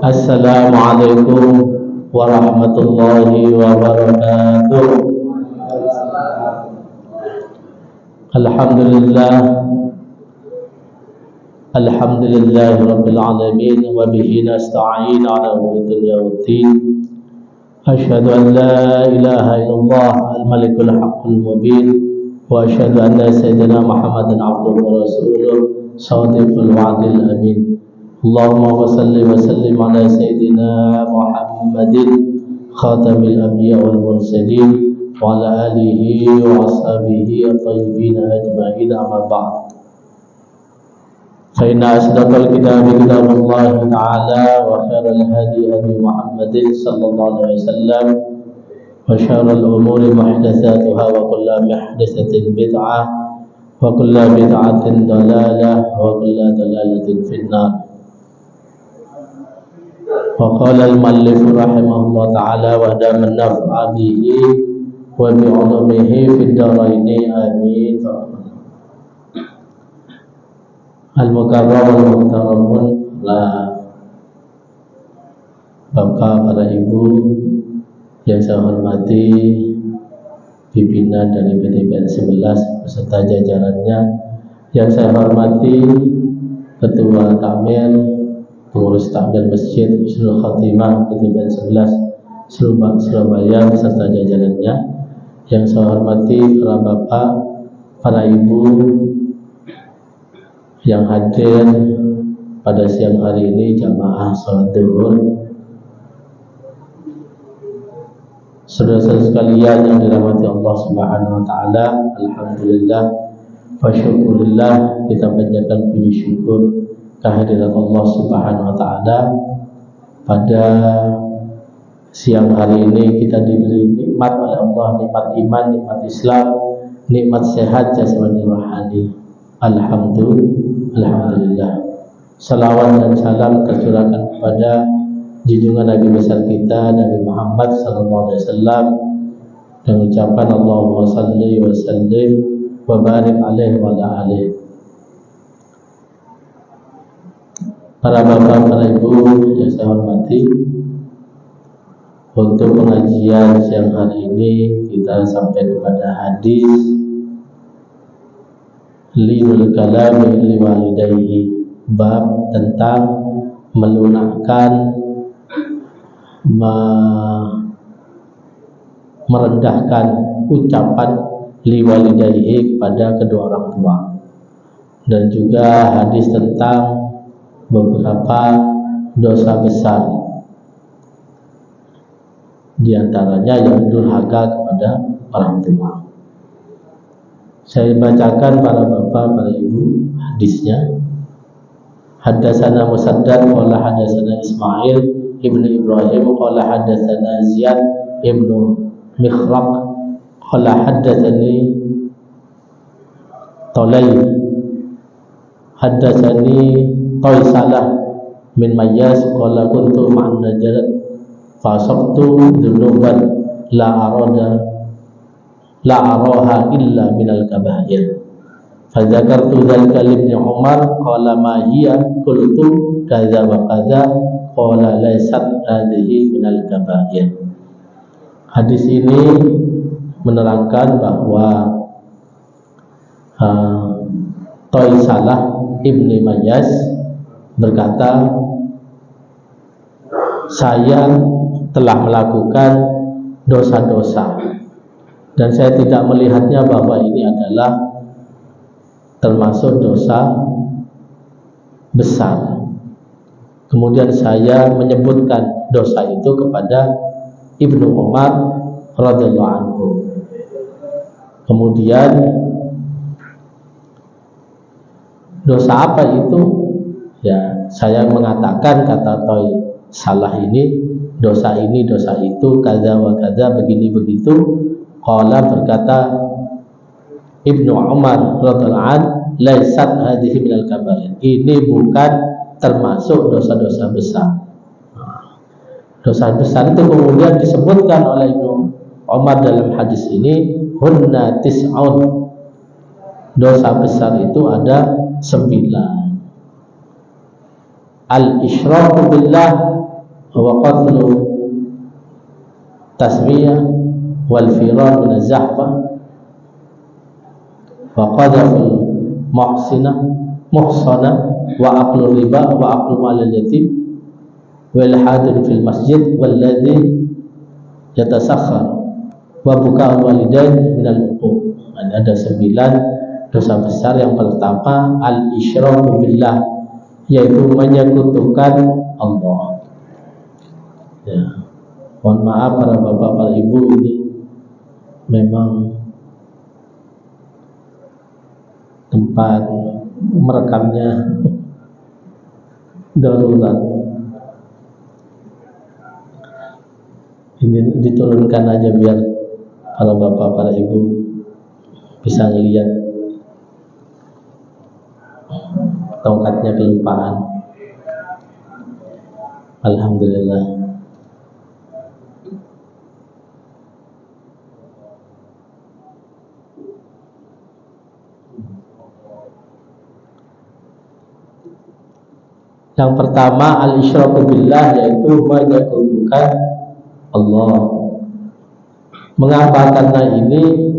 Assalamualaikum warahmatullahi wabarakatuh. Alhamdulillah, alhamdulillahi rabbil alamin, wa bihi nasta'in ala umuri dunya waddin. Asyhadu an la ilaha illallah al-malikul haqqul mubin, wa asyhadu anna sayyidina Muhammadan abduhu wa rasuluh shadiqul wa'dil amin. Allahumma salli wa sallim ala sayyidina Muhammadin khatamil anbiya wal mursalin wa ala alihi wa ashabihi at-tayyibin ajma'in, amma ba'd. Fa inna asdaqal kitabi kitabullah ta'ala wa khairal hadi hadi Muhammadin sallallahu alaihi wasallam wa syarrul umuri muhdatsatuha wa kullu muhdatsatin bid'ah wa kullu bid'atin dalalah wa kullu dalalatin finnar. وقال المؤلف رحمه الله تعالى ودام النفع به وبعلومه في الدارين آمين. Al-Mukarram wal-Muhtaramun, Bapak, para Ibu yang saya hormati, pimpinan dari PTPN 11 beserta jajarannya, yang saya hormati Ketua Takmir, pengurus takmir Masjid Husnul Khatimah PTPN 11 Surabaya beserta jajarannya, yang saya hormati para bapak, para ibu yang hadir pada siang hari ini jamaah salat zuhur, saudara-saudara sekalian yang dirahmati Allah Subhanahu wa taala. Alhamdulillah wa syukurillah, kita panjatkan puji syukur kehadirat Allah Subhanahu wa taala. Pada siang hari ini kita diberi nikmat oleh Allah, nikmat iman, nikmat Islam, nikmat sehat jasmani rohani. Alhamdulillah. Salawat dan salam tercurahkan kepada junjungan Nabi besar kita Nabi Muhammad sallallahu alaihi wasallam dengan ucapan Allahumma salli wa sallim wa barik alaihi wa ala alihi. Para bapak, para ibu yang saya hormati, untuk pengajian siang hari ini kita sampai kepada hadis linul kalami liwalidayhi, bab tentang melunakkan, merendahkan ucapan liwalidayhi kepada kedua orang tua, dan juga hadis tentang beberapa dosa besar, di antaranya yang durhaka kepada orang tua. Saya bacakan para bapak, para ibu hadisnya. Haddatsana Musaddad qala haddatsana Ismail ibnu Ibrahim qala haddatsana Ziyad ibnu Mikhraq qala haddatsani Talay haddatsani Qaisalah min Mayyas qala kuntu ma'an najarat fasaqtu dunuban la araha illa minal kaba'ir fadzakartu dzalika li Ibnu Umar qala ma hiya qultu kadza wa kadza qala laysat hadhihi minal kaba'ir. Hadis ini menerangkan bahwa Qaisalah ibni Mayyas berkata, saya telah melakukan dosa-dosa dan saya tidak melihatnya bahwa ini adalah termasuk dosa besar. Kemudian saya menyebutkan dosa itu kepada Ibnu Umar radhiyallahu anhu. Kemudian dosa apa itu? Ya, saya mengatakan, kata Toy salah ini dosa itu, kaza wa kaza, begini begitu. Qala, berkata Ibnu Umar radhiyallahu anhu, laisat hadhihi minal kabair, ini bukan termasuk dosa-dosa besar. Dosa besar itu kemudian disebutkan oleh Ibnu Umar dalam hadis ini, hunna tis'un, dosa besar itu ada 9. Al-isyraku billah, wa qatlu tasmiyah wal firar min az-zahfa wa qadhful muhsana wa aqlu riba wa aqlu mal yatim wa ilhadun fil masjid walladzi yatasakhkhar wa buka'ul walidain minal uquq. Ada 9 dosa besar. Yang pertama al-isyraku billah, yaitu menyekutukan Allah. Ya. Mohon maaf para bapak, para ibu, ini memang tempat merekamnya darurat. Ini diturunkan aja biar para bapak, para ibu bisa ngelihat. Tongkatnya kelupaan. Alhamdulillah. Yang pertama al-isyraku billah, yaitu menyekutukan Allah. Mengapa? Karena ini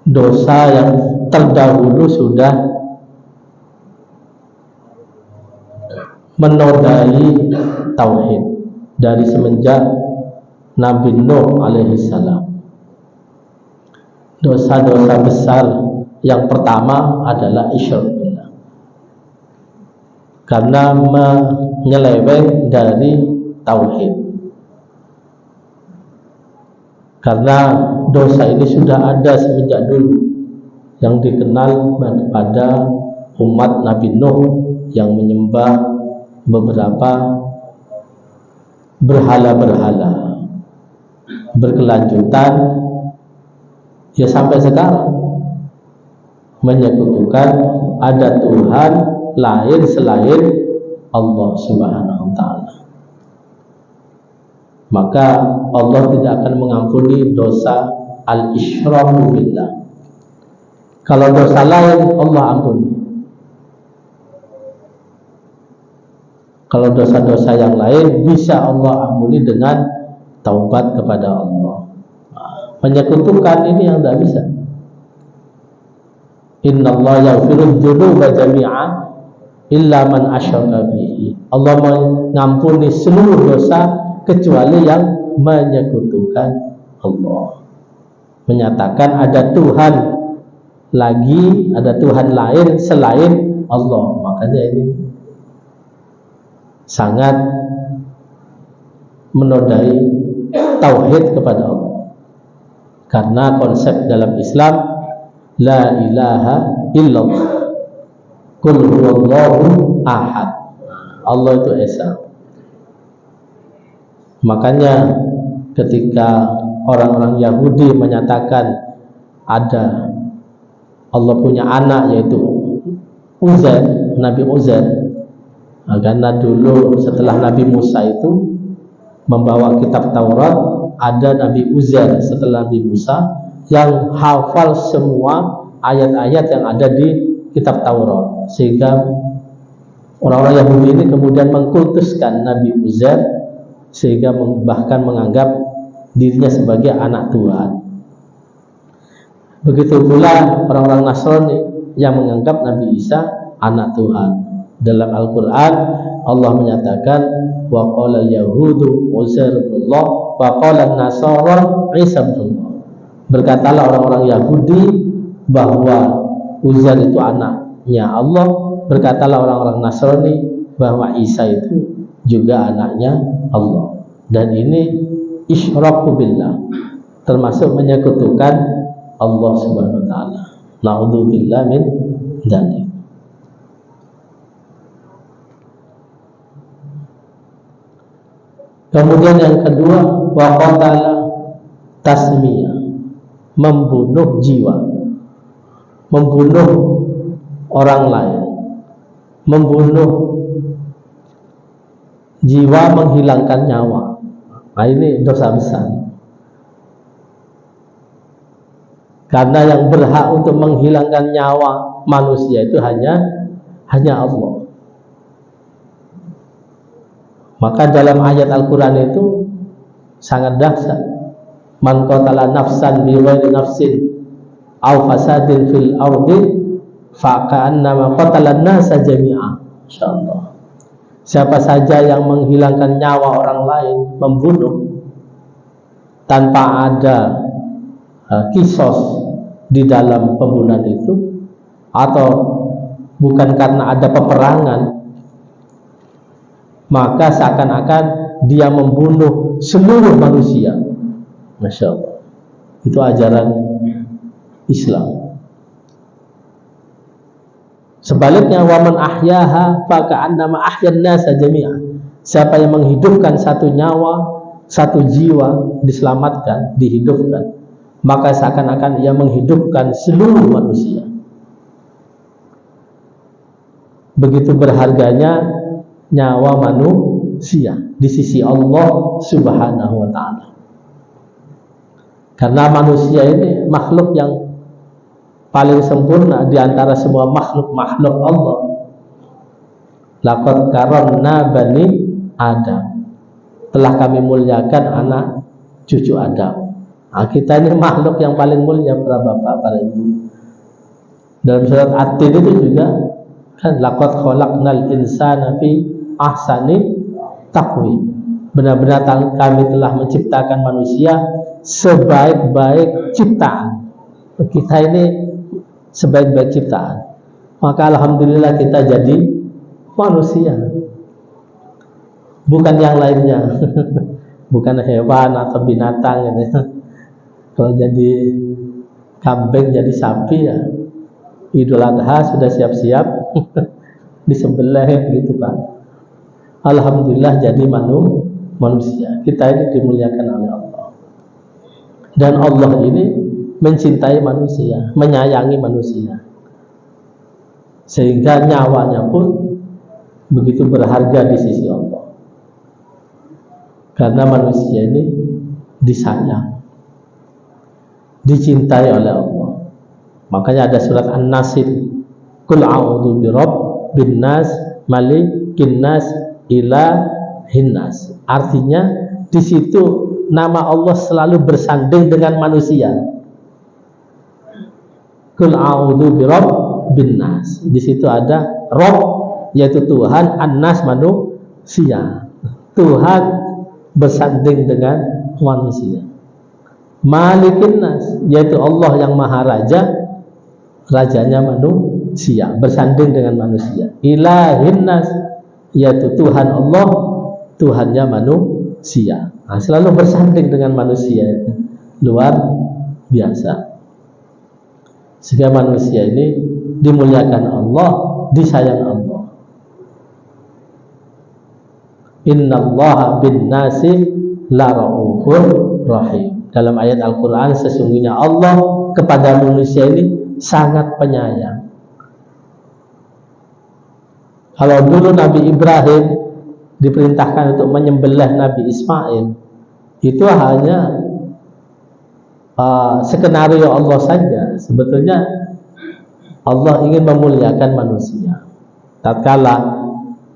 dosa yang terdahulu sudah menodai tauhid dari semenjak Nabi Nuh alaihi salam. Dosa-dosa besar yang pertama adalah isyrak billah, karena menyeleweng dari tauhid. Karena dosa ini sudah ada semenjak dulu, yang dikenal pada umat Nabi Nuh yang menyembah beberapa berhala-berhala berkelanjutan, ya sampai sekarang menyekutukan ada Tuhan lain selain Allah Subhanahu wa ta'ala. Maka Allah tidak akan mengampuni dosa al-isyraku billah. Kalau dosa lain Allah ampuni. Kalau dosa-dosa yang lain bisa Allah ampuni dengan taubat kepada Allah. Menyekutukan ini yang tidak bisa. Innallaha yaghfiru dzunuba jami'a illa man asyraka bihi. Allah mengampuni seluruh dosa kecuali yang menyekutukan Allah. Menyatakan ada Tuhan lagi, ada Tuhan lain selain Allah. Makanya ini sangat menodai tauhid kepada Allah. Karena konsep dalam Islam la ilaha illallah, qul huwallahu ahad, Allah itu esa. Makanya ketika orang-orang Yahudi menyatakan ada Allah punya anak, yaitu Uzair, Nabi Uzair, karena dulu setelah Nabi Musa itu membawa kitab Taurat, ada Nabi Uzair setelah Nabi Musa yang hafal semua ayat-ayat yang ada di kitab Taurat, sehingga orang-orang Yahudi ini kemudian mengkultuskan Nabi Uzair, sehingga bahkan menganggap dirinya sebagai anak Tuhan. Begitu pula orang-orang Nasrani yang menganggap Nabi Isa anak Tuhan. Dalam Al-Quran Allah menyatakan wa qala al-yahudu Uzair ibnullah wa qala an-nasara Isa ibnullah. Berkatalah orang-orang Yahudi bahwa Uzair itu anaknya Allah. Berkatalah orang-orang Nasrani bahwa Isa itu juga anaknya Allah. Dan ini isyraku billah, termasuk menyekutukan Allah Subhanahu wa ta'ala. Na'udzubillah min dzalik. Kemudian yang kedua, wa qatala tasmiyah, membunuh jiwa, membunuh orang lain, membunuh jiwa, menghilangkan nyawa. Nah, ini dosa besar. Karena yang berhak untuk menghilangkan nyawa manusia itu hanya Allah. Maka dalam ayat Al-Quran itu sangat dahsyat. Man qatala nafsan bi ghairi nafsin aw fasadin fil ardi fa ka'annama qatala an-nasa jami'a. Insyaallah. Siapa saja yang menghilangkan nyawa orang lain, membunuh tanpa ada kisos di dalam pembunuhan itu, atau bukan karena ada peperangan, maka seakan-akan dia membunuh seluruh manusia. Masya Allah. Itu ajaran Islam. Sebaliknya, waman ahyaha fa ka'annama ahyan nasa jami'a. Siapa yang menghidupkan satu nyawa, satu jiwa diselamatkan, dihidupkan, maka seakan-akan ia menghidupkan seluruh manusia. Begitu berharganya nyawa manusia di sisi Allah Subhanahu wa ta'ala. Karena manusia ini makhluk yang paling sempurna di antara semua makhluk-makhluk Allah. Laqad karamna bani Adam. Telah kami muliakan anak cucu Adam. Nah, kita ini makhluk yang paling mulia, para bapak, para ibu. Dalam surat At-Tin itu juga kan, laqad khalaqnal insana fi ahsani taqwim. Benar-benar kami telah menciptakan manusia sebaik-baik ciptaan. Kita ini sebaik-baik ciptaan. Maka alhamdulillah kita jadi manusia, bukan yang lainnya. Bukan hewan atau binatang gitu. Kalau jadi kambing, jadi sapi, ya Idul Adha sudah siap-siap disembelih gitu Pak. Alhamdulillah jadi manusia. Kita ini dimuliakan oleh Allah. Dan Allah ini mencintai manusia, menyayangi manusia, sehingga nyawanya pun begitu berharga di sisi Allah. Karena manusia ini disayang, dicintai oleh Allah. Makanya ada surat An-Nasr, Qul a'udzu birabbin nas, malikin nas, ilahin nas. Artinya di situ nama Allah selalu bersanding dengan manusia. Qul a'udzu birabbin nas. Di situ ada Rabb, yaitu Tuhan, An-Nas, manusia. Tuhan bersanding dengan manusia. Malikin nas, yaitu Allah yang maha raja, rajanya manusia, bersanding dengan manusia. Ilahin nas, yaitu Tuhan Allah, Tuhannya manusia. Nah, selalu bersanding dengan manusia. Luar biasa. Sehingga manusia ini dimuliakan Allah, disayang Allah. Innallaha bin nasi la raufur rahim. Dalam ayat Al-Quran, sesungguhnya Allah kepada manusia ini sangat penyayang. Kalau dulu Nabi Ibrahim diperintahkan untuk menyembelih Nabi Ismail, itu hanya skenario Allah saja. Sebetulnya Allah ingin memuliakan manusia. Tatkala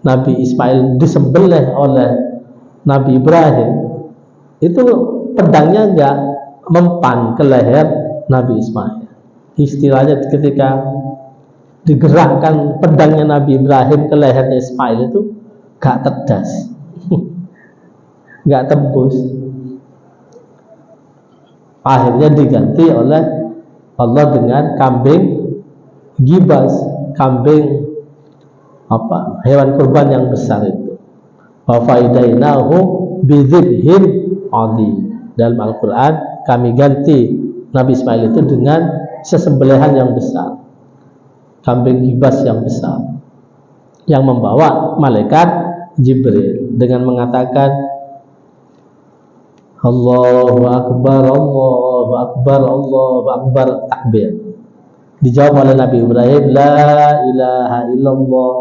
Nabi Ismail disembelih oleh Nabi Ibrahim, itu pedangnya enggak mempan ke leher Nabi Ismail. Istilahnya ketika digerakkan pedangnya Nabi Ibrahim ke lehernya Ismail itu enggak terdas, enggak tembus. Akhirnya diganti oleh Allah dengan kambing gibas, kambing hewan kurban yang besar itu. Wa faidainahu bidzibhin adhim. Dalam Al-Quran kami ganti Nabi Ismail itu dengan sesembelihan yang besar, kambing gibas yang besar, yang membawa malaikat Jibril dengan mengatakan Allahu Akbar, Allahu Akbar, Allahu Akbar, takbir. Dijawab oleh Nabi Ibrahim, La ilaha illallah,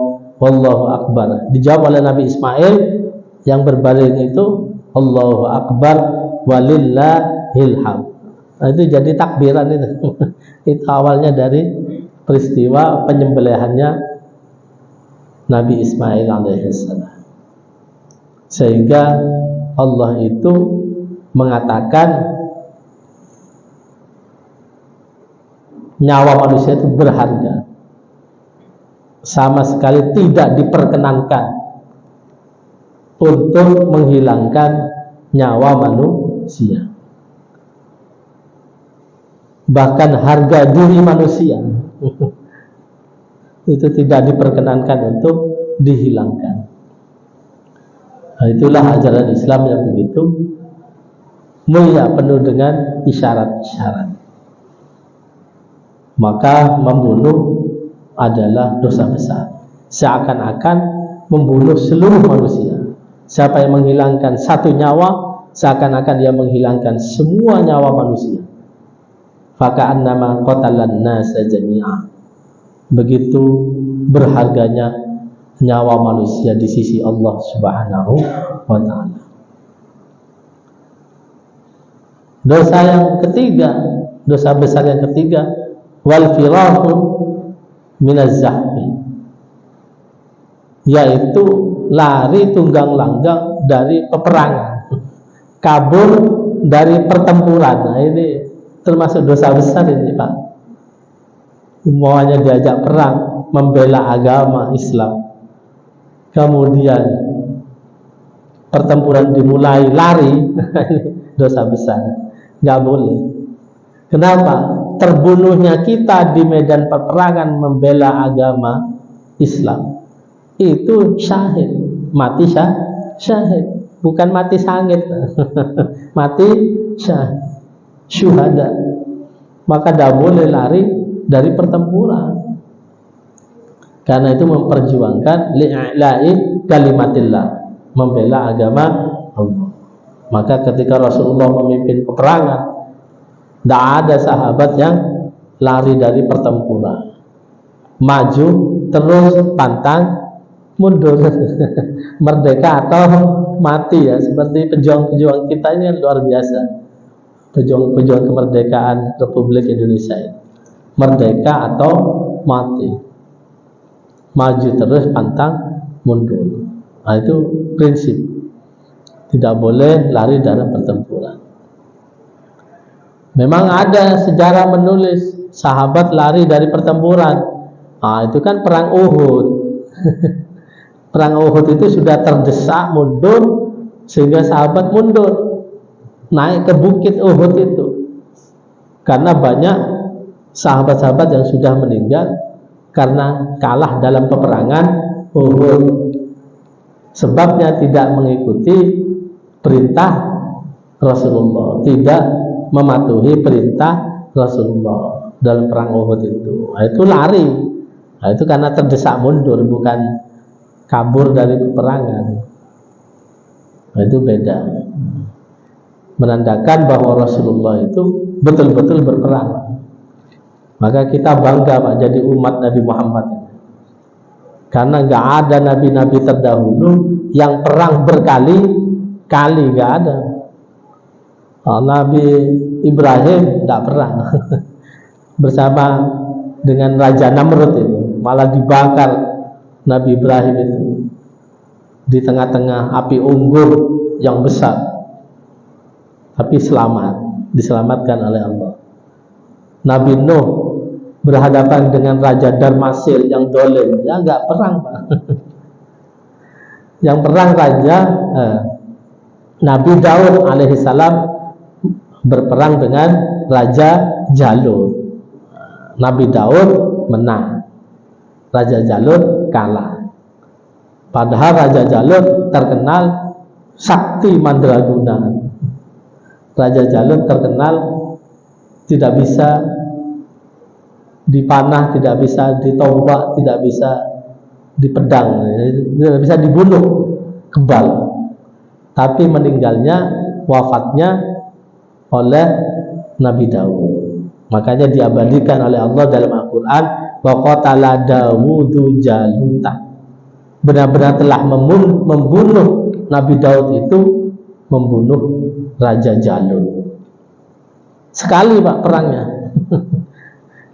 Wallahu Akbar. Dijawab oleh Nabi Ismail yang berbaring itu, Allahu Akbar, walillahil hamd. Nah, itu jadi takbiran itu. Itu awalnya dari peristiwa penyembelihannya Nabi Ismail alaihissalam. Sehingga Allah itu mengatakan nyawa manusia itu berharga, sama sekali tidak diperkenankan untuk menghilangkan nyawa manusia. Bahkan harga diri manusia itu tidak diperkenankan untuk dihilangkan. Nah, itulah ajaran Islam yang begitu mulia, penuh dengan isyarat-isyarat. Maka membunuh adalah dosa besar, seakan-akan membunuh seluruh manusia. Siapa yang menghilangkan satu nyawa, seakan-akan dia menghilangkan semua nyawa manusia. Faka'annama qatalan nasa jami'a. Begitu berharganya nyawa manusia di sisi Allah Subhanahu wa ta'ala. Dosa yang ketiga, dosa besar yang ketiga, wal firahu minaz zahfi, yaitu lari tunggang langgang dari peperangan, kabur dari pertempuran. Nah, ini termasuk dosa besar ini, Pak. Semuanya diajak perang, membela agama Islam, kemudian pertempuran dimulai, lari. Dosa besar, nggak boleh. Kenapa? Terbunuhnya kita di medan peperangan membela agama Islam itu syahid, mati syahid, bukan mati sangit. Mati syahid, syuhada. Maka tidak boleh lari dari pertempuran, karena itu memperjuangkan li'la'i kalimatillah, membela agama Allah. Maka ketika Rasulullah memimpin peperangan, tidak ada sahabat yang lari dari pertempuran, maju terus pantang mundur. Merdeka atau mati, ya, seperti pejuang-pejuang kita ini yang luar biasa, pejuang-pejuang kemerdekaan Republik Indonesia ini. Merdeka atau mati, maju terus pantang mundur. Nah, itu prinsip, tidak boleh lari dari pertempuran. Memang ada sejarah menulis sahabat lari dari pertempuran. Nah, itu kan perang Uhud. Perang Uhud itu sudah terdesak mundur, sehingga sahabat mundur naik ke bukit Uhud itu, karena banyak sahabat-sahabat yang sudah meninggal karena kalah dalam peperangan Uhud. Sebabnya tidak mengikuti perintah Rasulullah, tidak mematuhi perintah Rasulullah dalam perang Uhud itu. Nah, itu lari. Nah, itu karena terdesak mundur, bukan kabur dari peperangan. Nah, itu beda. Menandakan bahwa Rasulullah itu betul-betul berperang. Maka kita bangga, Pak, jadi umat Nabi Muhammad, karena nggak ada nabi-nabi terdahulu yang perang berkali-kali, nggak ada. Nabi Ibrahim tidak perang bersama dengan Raja Namrud itu, malah dibakar Nabi Ibrahim itu di tengah-tengah api unggun yang besar, tapi diselamatkan oleh Allah. Nabi Nuh berhadapan dengan Raja Darmasil yang dolim, ya nggak perang, Pak. Yang perang Nabi Daud alaihissalam berperang dengan Raja Jalut. Nabi Daud menang, Raja Jalut kalah. Padahal Raja Jalut terkenal sakti mandraguna. Raja Jalut terkenal tidak bisa dipanah, tidak bisa ditombak, tidak bisa dipedang, tidak bisa dibunuh, kebal. Tapi meninggalnya, wafatnya oleh Nabi Daud. Makanya diabadikan oleh Allah dalam Al-Quran, wa qatala Dawudu Jaluta. Benar-benar telah membunuh Nabi Daud itu, membunuh Raja Jalut. Sekali, Pak, perangnya.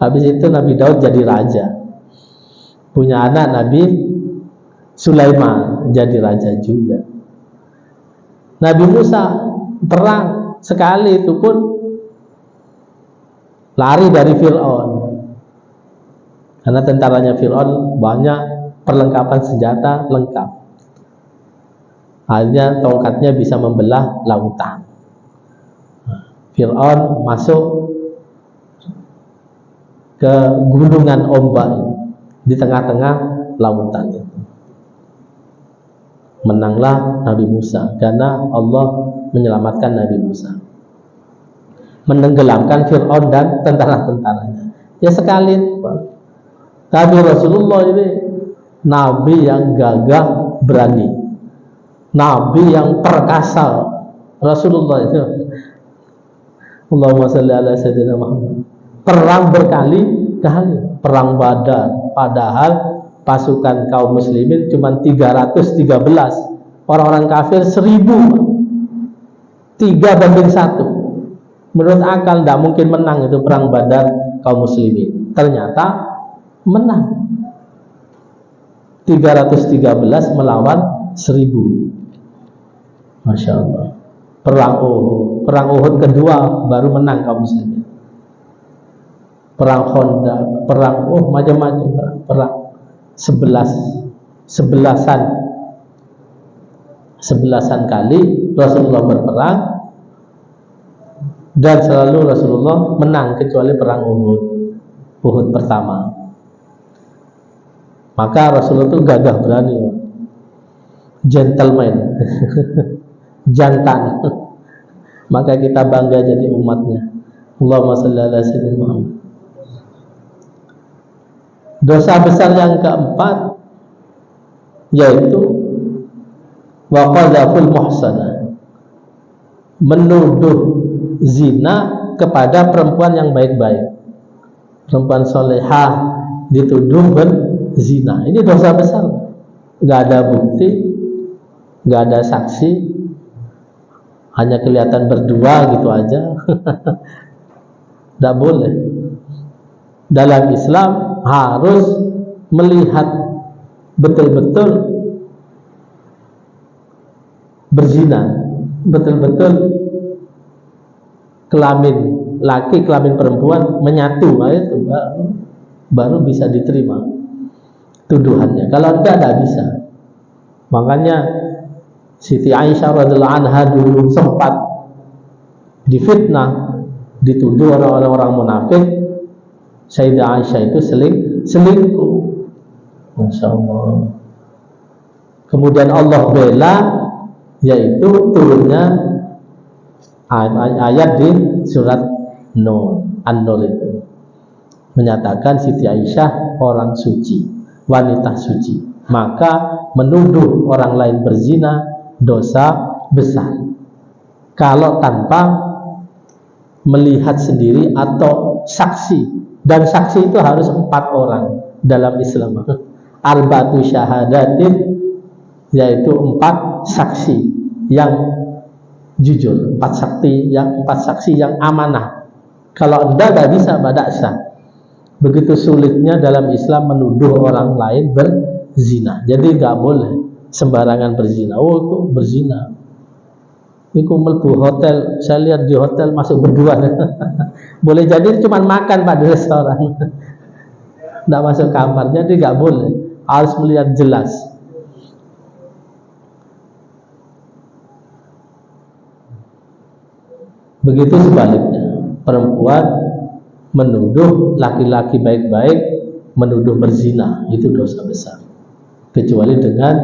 Habis itu Nabi Daud jadi raja, punya anak Nabi Sulaiman jadi raja juga. Nabi Musa perang sekali itu pun lari dari Fir'aun, karena tentaranya Fir'aun banyak, perlengkapan senjata lengkap. Akhirnya tongkatnya bisa membelah lautan. Fir'aun masuk ke gunungan ombak di tengah-tengah lautan itu. Menanglah Nabi Musa karena Allah menyelamatkan Nabi Musa, menenggelamkan Fir'aun dan tentara-tentaranya. Ya sekali, Nabi Rasulullah ini Nabi yang gagah berani, Nabi yang perkasa. Rasulullah itu, Allahumma shalli ala sayyidina Muhammad, perang berkali-kali, perang Badar, padahal pasukan kaum muslimin cuma 313, orang-orang kafir 1000, 3-1. Menurut akal tidak mungkin menang itu perang Badar kaum muslimin. Ternyata menang, 313 melawan 1000. Masya Allah. Perang Uhud kedua baru menang kaum muslimin. Perang Khandaq, perang macam-macam, perang 11-an kali Rasulullah berperang, dan selalu Rasulullah menang kecuali perang Uhud pertama. Maka Rasulullah itu gagah berani, gentleman, jantan. Maka kita bangga jadi umatnya. Allahumma shalli ala sayyidina Muhammad. Dosa besar yang keempat yaitu wa qadzaful muhsanah, menuduh zina kepada perempuan yang baik-baik. Perempuan solehah dituduh berzina. Ini dosa besar. Gak ada bukti, gak ada saksi, hanya kelihatan berdua gitu aja. Tidak boleh. Dalam Islam harus melihat betul-betul berzina, betul-betul kelamin laki kelamin perempuan menyatu, itu baru bisa diterima tuduhannya. Kalau tidak bisa. Makanya Siti Aisyah radhiyallahu anha dulu sempat difitnah, dituduh orang-orang munafik Sayyidah Aisyah itu selingkuh. Masya Allah. Kemudian Allah bela, yaitu turunnya ayat di surat Nur, An-Nur itu menyatakan Siti Aisyah orang suci, wanita suci. Maka menuduh orang lain berzina dosa besar kalau tanpa melihat sendiri atau saksi. Dan saksi itu harus 4 orang dalam Islam. Arba'atu syahadatin, yaitu 4 saksi yang jujur, 4 saksi yang amanah. Kalau tidak bisa badaksa. Begitu sulitnya dalam Islam menuduh orang lain berzina. Jadi nggak boleh sembarangan berzina. Oh itu berzina. Ini melbu hotel, saya lihat di hotel masuk berdua. Boleh jadi cuma makan pada restoran, tidak masuk kamar. Jadi nggak boleh, harus melihat jelas. Begitu sebaliknya, perempuan menuduh laki-laki baik-baik, menuduh berzina, itu dosa besar. Kecuali dengan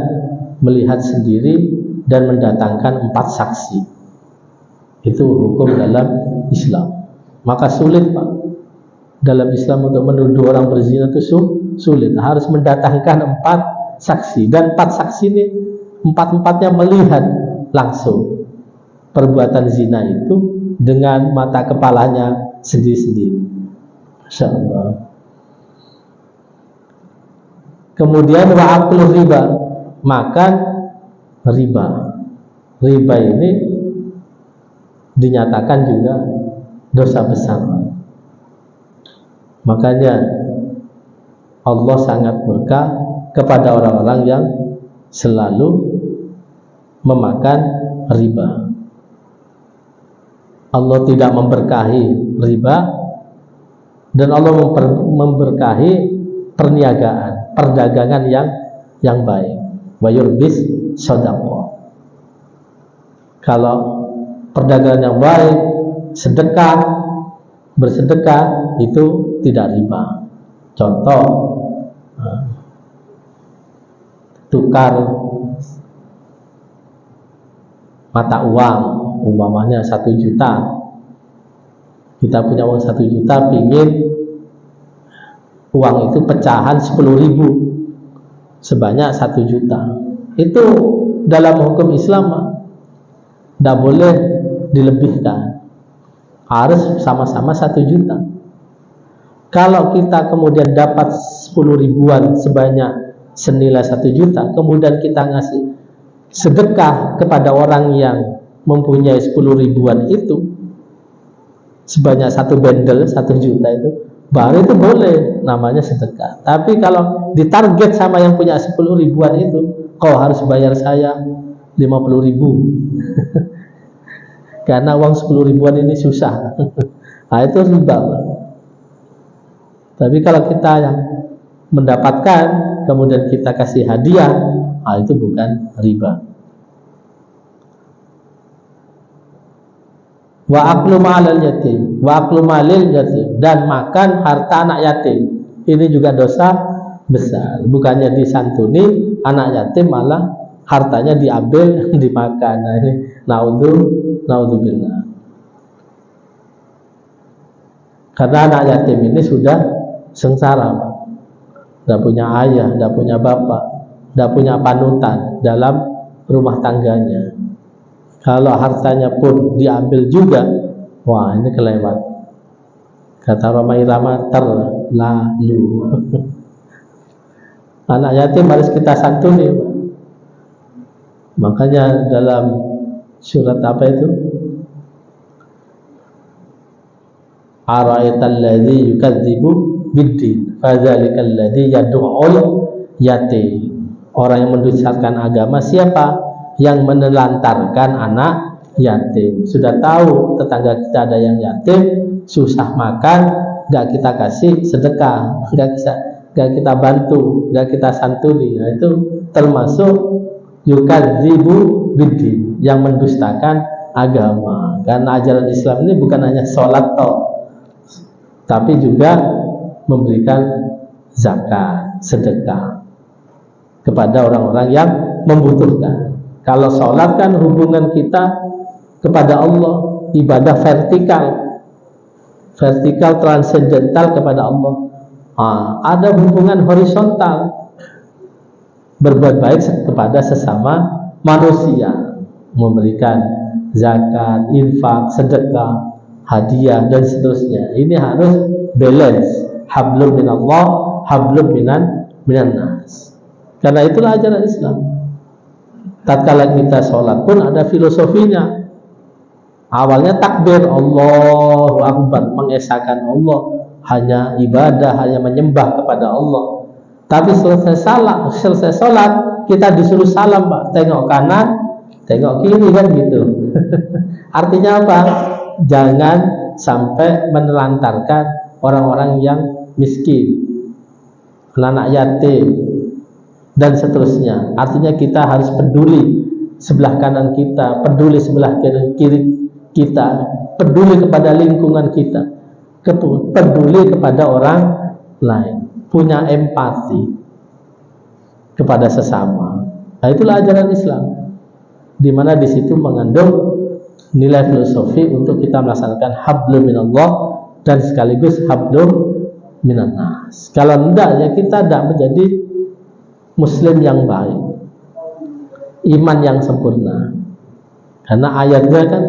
melihat sendiri dan mendatangkan 4 saksi. Itu hukum dalam Islam. Maka sulit Pak, dalam Islam untuk menuduh orang berzina itu sulit. Harus mendatangkan 4 saksi. Dan 4 saksi ini 4-4-nya melihat langsung perbuatan zina itu dengan mata kepalanya sendiri-sendiri. Masya Allah. Kemudian wa'akul riba, makan riba. Riba ini dinyatakan juga dosa besar. Makanya Allah sangat murka kepada orang-orang yang selalu memakan riba. Allah tidak memberkahi riba, dan Allah memberkahi perniagaan, perdagangan yang baik. Wa yurbis shadaqah. Kalau perdagangan yang baik, sedekah, bersedekah itu tidak riba. Contoh, tukar mata uang, umpamanya 1 juta. Kita punya uang 1 juta, pingin uang itu pecahan 10.000 sebanyak 1 juta. Itu dalam hukum Islam tidak boleh dilebihkan, harus sama-sama 1 juta. Kalau kita kemudian dapat 10 ribuan sebanyak senilai 1 juta, kemudian kita ngasih sedekah kepada orang yang mempunyai 10 ribuan itu sebanyak 1 bendel 1 juta, itu baru itu boleh namanya sedekah. Tapi kalau ditarget sama yang punya 10 ribuan itu, kau harus bayar saya 50.000 karena uang 10 ribuan ini susah. Nah, itu riba. Tapi kalau kita yang mendapatkan kemudian kita kasih hadiah, itu bukan riba. Wa aklu ma'al yatim, wa aklu malil yatim, dan makan harta anak yatim. Ini juga dosa besar. Bukannya disantuni anak yatim, malah hartanya diambil dimakan. Nah, ini naudzubillah. Karena anak yatim ini sudah sengsara, Pak. Tidak punya ayah, tidak punya bapak, tidak punya panutan dalam rumah tangganya. Kalau hartanya pun diambil juga, wah ini kelewat. Kata Roma Irama, terlalu. Anak yatim harus kita santuni, Pak. Makanya dalam surat apa itu? Ara'aital ladzi yukadzibu biddin, fadzalikal ladzi yad'ul yatim. Orang yang mendustakan agama siapa? Yang menelantarkan anak yatim. Sudah tahu tetangga kita ada yang yatim, susah makan, gak kita kasih sedekah, gak kita bantu, gak kita santuni. Nah, itu termasuk yukadzibu biddin, yang mendustakan agama. Karena ajaran Islam ini bukan hanya sholat tapi juga memberikan zakat, sedekah kepada orang-orang yang membutuhkan. Kalau sholat kan hubungan kita kepada Allah, ibadah vertikal transendental kepada Allah. Ada hubungan horizontal, berbuat baik kepada sesama manusia, memberikan zakat, infak, sedekah, hadiah, dan seterusnya. Ini harus balance, hablum minallah, hablum minan nas. Karena itulah ajaran Islam. Tatkala kita sholat pun ada filosofinya. Awalnya takbir, Allahu Akbar, mengesahkan Allah, hanya ibadah, hanya menyembah kepada Allah. Tapi selesai sholat, kita disuruh salam, Pak. Tengok kanan, tengok kiri, kan gitu. Artinya apa? Jangan sampai menelantarkan orang-orang yang miskin, anak yatim, dan seterusnya. Artinya kita harus peduli sebelah kanan kita, peduli sebelah kiri kita, peduli kepada lingkungan kita, peduli kepada orang lain, punya empati kepada sesama. Nah, itulah ajaran Islam, di mana di situ mengandung nilai filosofi untuk kita melaksanakan hablum minallah dan sekaligus hablum minan nas. Kalau tidak, ya kita tidak menjadi muslim yang baik, iman yang sempurna. Karena ayatnya kan,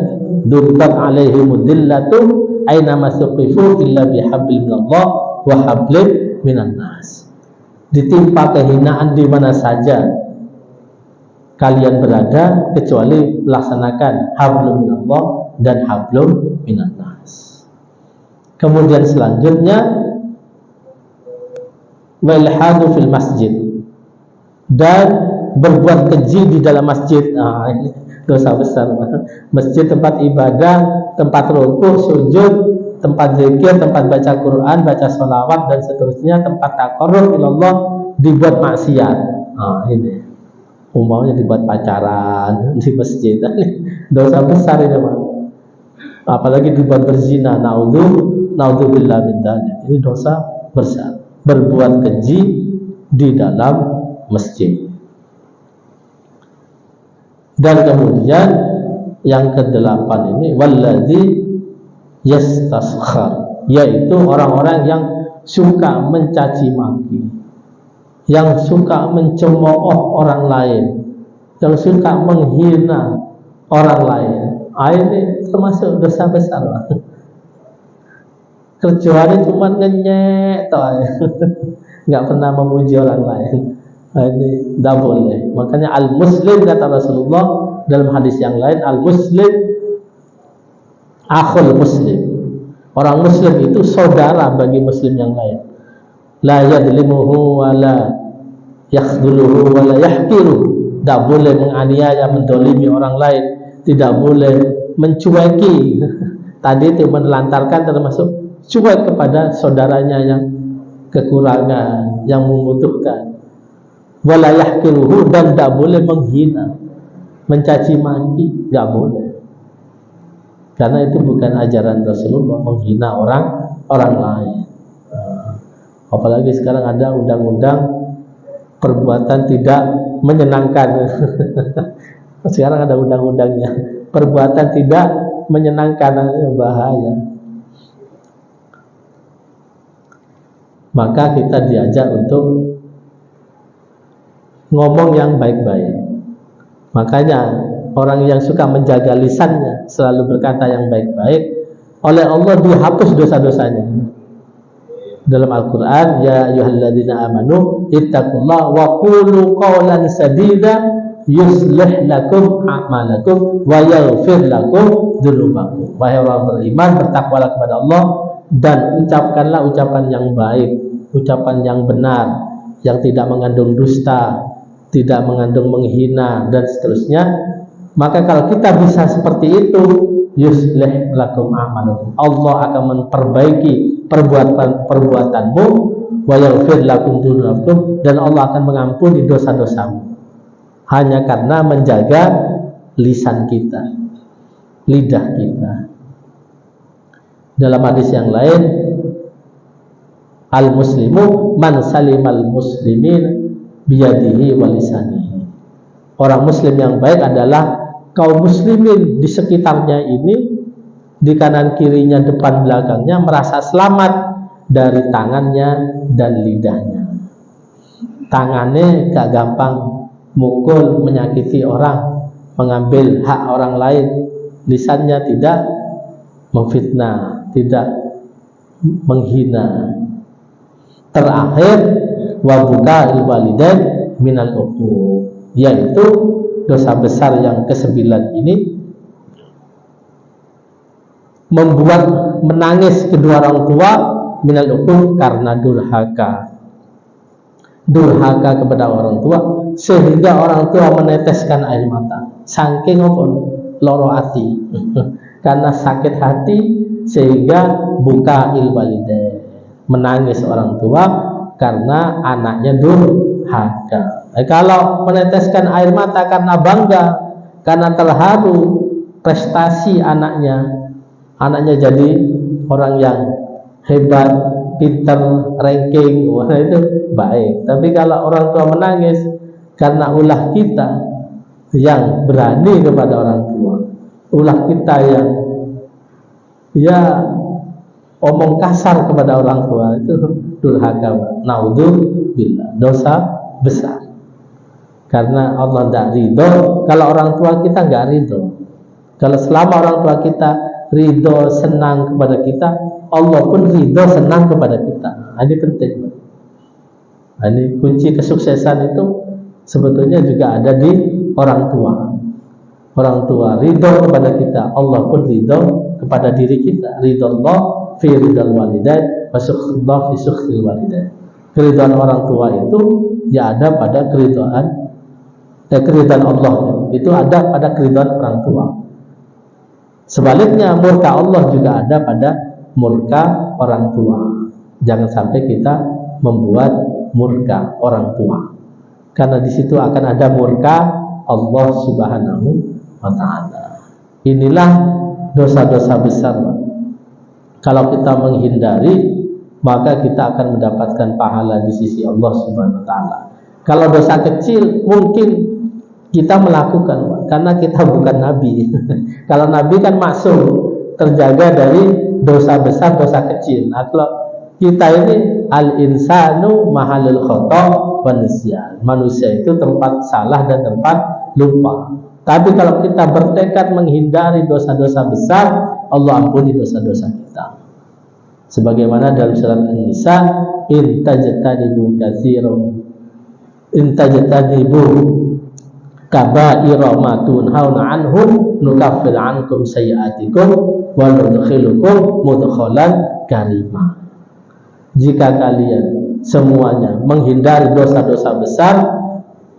duribat alaihimud dillatu aina masuqifu illa bihablin minallah wa hablin minan nas. Ditimpa kehinaan di mana saja kalian berada, kecuali melaksanakan hablum minallah dan hablum minan nas. Kemudian selanjutnya, walhadu fil masjid, dan berbuat keji di dalam masjid. Ini dosa besar. Masjid tempat ibadah, tempat rukuk, sujud, tempat zikir, tempat baca Quran, baca sholawat dan seterusnya, tempat taqarrub ilallah dibuat maksiat. Nah, ini umpamanya dibuat pacaran di masjid, dosa besar ini, Pak. Apalagi dibuat berzina, naudzubillah min dzalik. Ini dosa besar. Berbuat keji di dalam masjid. Dan kemudian yang kedelapan ini walladzi yastaskhar, yaitu orang-orang yang suka mencaci maki, yang suka mencemooh orang lain, yang suka menghina orang lain. Ini termasuk dosa besar, kecuali cuma ngenyek nggak pernah memuji orang lain. Ini tidak boleh. Makanya al-muslim, kata Rasulullah dalam hadis yang lain, al-muslim akhul muslim. Orang muslim itu saudara bagi muslim yang lain. La yadlimuhu wa la yakhduluhu wa la yahqiruhu. Tidak boleh menganiaya, mendolimi orang lain. Tidak boleh mencueki. Tadi itu menelantarkan termasuk cuek kepada saudaranya yang kekurangan, yang membutuhkan. Wala yahqiruhu, dan tidak boleh menghina, mencaci maki, tidak boleh. Karena itu bukan ajaran Rasulullah menghina orang lain. Apalagi sekarang ada undang-undang perbuatan tidak menyenangkan. Sekarang ada undang-undangnya, perbuatan tidak menyenangkan, bahaya. Maka kita diajak untuk ngomong yang baik-baik. Makanya orang yang suka menjaga lisannya, selalu berkata yang baik-baik, oleh Allah dihapus dosa-dosanya. Dalam Al-Quran, ya ayyuhalladzina amanu ittaqullaha wa qulu qawlan sadida yuslih lakum a'malakum wa yaghfir lakum dzunubakum. Wahai orang beriman, bertakwalah kepada Allah dan ucapkanlah ucapan yang baik, ucapan yang benar, yang tidak mengandung dusta, tidak mengandung menghina dan seterusnya. Maka kalau kita bisa seperti itu, yuslih lakum a'malakum, Allah akan memperbaiki perbuatanmu, wa yaghfir lakum dzunubakum, dan Allah akan mengampuni dosa-dosamu. Hanya karena menjaga lisan kita, lidah kita. Dalam hadis yang lain, al-muslimu man salimal muslimin biyadihi wa lisanihi. Orang muslim yang baik adalah kaum muslimin di sekitarnya ini, di kanan kirinya, depan belakangnya, merasa selamat dari tangannya dan lidahnya. Tangannya gak gampang mukul, menyakiti orang, mengambil hak orang lain. Lisannya tidak memfitnah, tidak menghina. Terakhir, wabuka walidain minal uquq, yaitu dosa besar yang ke-9 ini, membuat menangis kedua orang tua, minal uquq, karena durhaka kepada orang tua, sehingga orang tua meneteskan air mata, saking loro hati karena sakit hati, sehingga buka walidain, menangis orang tua karena anaknya durhaka. Kalau meneteskan air mata karena bangga, karena terharu prestasi anaknya jadi orang yang hebat, pinter, ranking, wah itu baik. Tapi kalau orang tua menangis karena ulah kita yang berani kepada orang tua, ulah kita yang omong kasar kepada orang tua, itu durhaka. Naudzubillah, dosa besar. Karena Allah tidak ridho kalau orang tua kita nggak ridho. Kalau selama orang tua kita ridho, senang kepada kita, Allah pun ridho, senang kepada kita. Ini penting. Ini kunci kesuksesan itu sebetulnya juga ada di orang tua. Orang tua ridho kepada kita, Allah pun ridho kepada diri kita. Ridho Allah fi ridhal walidain wa sukhdullah fi sukhdil walidain. Keridhaan orang tua itu ya ada pada keridhaan keridhaan Allah itu ada pada keridhaan orang tua. Sebaliknya murka Allah juga ada pada murka orang tua. Jangan sampai kita membuat murka orang tua, karena di situ akan ada murka Allah Subhanahu wa Ta'ala. Inilah dosa-dosa besar. Kalau kita menghindari, maka kita akan mendapatkan pahala di sisi Allah Subhanahu wa Ta'ala. Kalau dosa kecil mungkin kita melakukan karena kita bukan nabi. Kalau nabi kan maksum, terjaga dari dosa besar, dosa kecil. Nah, kalau kita ini al-insanu mahalul khata' wa nisyan. Manusia itu tempat salah dan tempat lupa. Tapi kalau kita bertekad menghindari dosa-dosa besar, Allah ampuni dosa-dosa kita. Sebagaimana dalam surat An-Nisa, in tajtanibu katsiran in tajtanibu kaba'ira ma tunhauna anhu nukaffir ankum sayi'atikum wa nudkhilukum mudkhalan karima. Jika kalian semuanya menghindari dosa-dosa besar,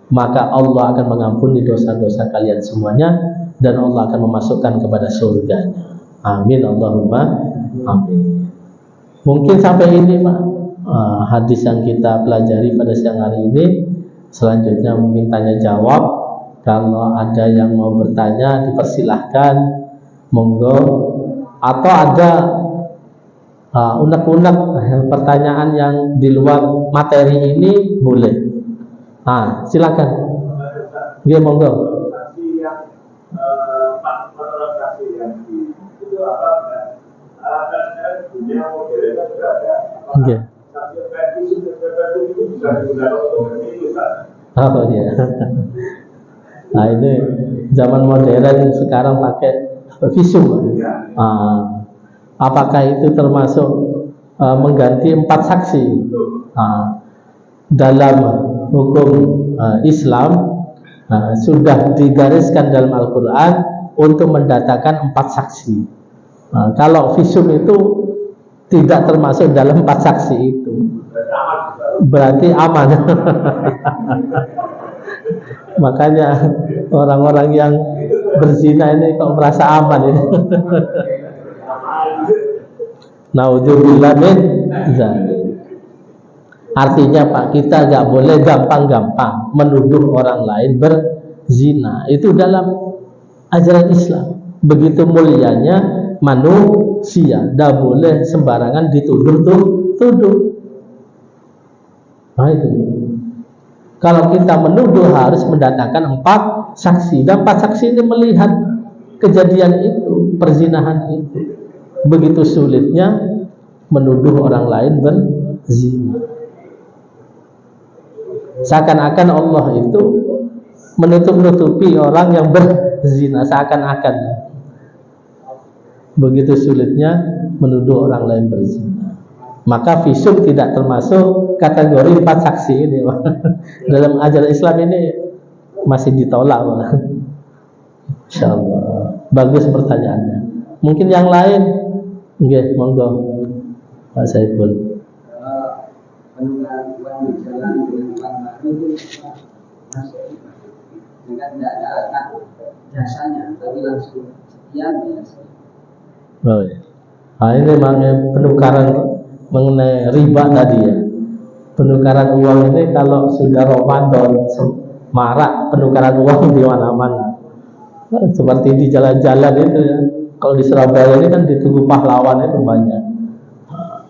maka Allah akan mengampuni dosa-dosa kalian semuanya dan Allah akan memasukkan kepada surganya. Amin Allahumma amin. Mungkin sampai ini Pak hadis yang kita pelajari pada siang hari ini. Selanjutnya mungkin tanya jawab. Kalau ada yang mau bertanya dipersilahkan, monggo. Atau ada unek-unek pertanyaan yang di luar materi ini boleh. Silakan. Dia monggo. Oke. Oh iya. Nah ini zaman modern sekarang pakai visum. Apakah itu termasuk mengganti 4 saksi? Dalam hukum Islam sudah digariskan dalam Al-Quran untuk mendatangkan 4 saksi. Kalau visum itu tidak termasuk dalam 4 saksi itu, berarti aman. Makanya orang-orang yang berzina ini kok merasa aman ini. Naudzubillah min dzalik. Artinya Pak, kita nggak boleh gampang-gampang menuduh orang lain berzina. Itu dalam ajaran Islam. Begitu mulianya manusia, tidak boleh sembarangan dituduh. Nah itu. Kalau kita menuduh harus mendatangkan 4 saksi, dan 4 saksi ini melihat kejadian itu, perzinahan itu. Begitu sulitnya menuduh orang lain berzina. Seakan-akan Allah itu menutup-nutupi orang yang berzina, seakan-akan. Begitu sulitnya menuduh orang lain berzina. Maka visum tidak termasuk kategori 4 saksi ini. Dalam ajaran Islam ini masih ditolak. Insyaallah. Bagus pertanyaannya. Mungkin yang lain, nggih, monggo Pak Saiful. Tidak ada akad jasanya, tapi langsung sekian ya. Oh ya. Ini memang penukaran mengenai riba tadi ya. Penukaran uang ini kalau sudah Ramadan marak penukaran uang di mana-mana. Seperti di jalan-jalan itu ya. Kalau di Surabaya ini kan di Tugu Pahlawan itu banyak.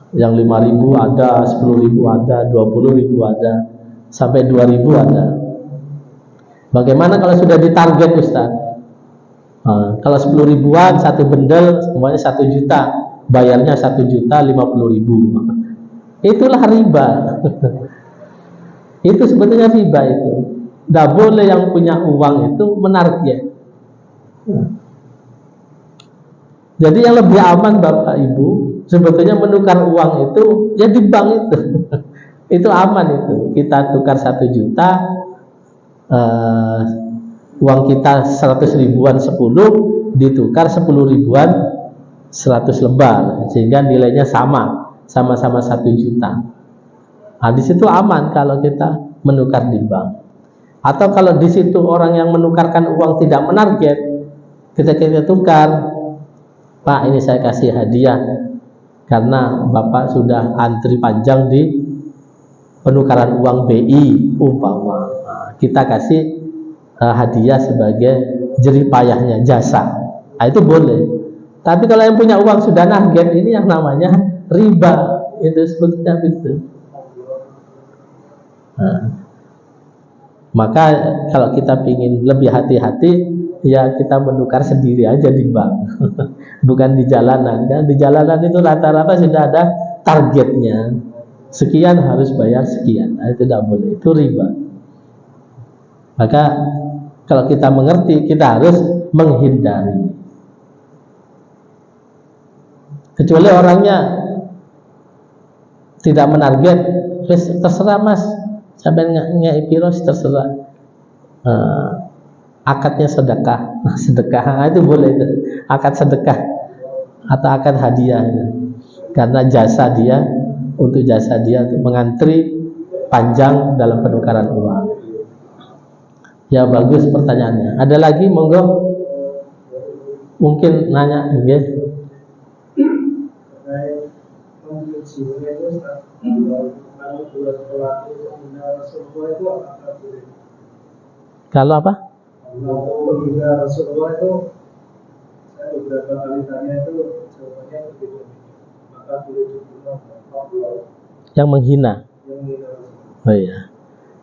Yang 5.000 ada, 10.000 ada, 20.000 ada, sampai 2.000 ada. Bagaimana kalau sudah ditarget Ustaz? Kalau 10 ribuan satu bendel semuanya 1 juta, bayarnya 1.050.000. Itulah riba. Itu sebetulnya riba itu. Tidak boleh yang punya uang itu menarget. Jadi yang lebih aman Bapak Ibu sebetulnya menukar uang itu ya di bank itu. Itu aman itu. Kita tukar 1 juta, uang kita 100 ribuan 10, ditukar 10 ribuan 100 lembar, sehingga nilainya sama-sama 1 juta. Di situ aman kalau kita menukar di bank. Atau kalau di situ orang yang menukarkan uang tidak menarget, kita tukar, Pak ini saya kasih hadiah karena Bapak sudah antri panjang di penukaran uang BI umpama, kita kasih hadiah sebagai jerih payahnya jasa, itu boleh. Tapi kalau yang punya uang sudah narget, ini yang namanya riba, itu sebetulnya itu. Maka kalau kita ingin lebih hati-hati, ya kita menukar sendiri aja di bank, bukan di jalanan. Kan di jalanan itu rata-rata sudah ada targetnya, sekian harus bayar sekian, itu tidak boleh, itu riba. Maka kalau kita mengerti, kita harus menghindari. Kecuali orangnya tidak menarget, terserah mas, sampai nggak piros terserah. Akadnya sedekah, itu boleh itu. Akad sedekah atau akad hadiah itu. Karena jasa dia, untuk jasa dia untuk mengantri panjang dalam penukaran uang. Ya bagus pertanyaannya. Ada lagi monggo, mungkin nanya okay. Kalau apa? Kalau Rasulullah itu, saya beberapa kali tanya itu jawabannya berbeda. Maka boleh dibunuh. Yang menghina. Oh iya.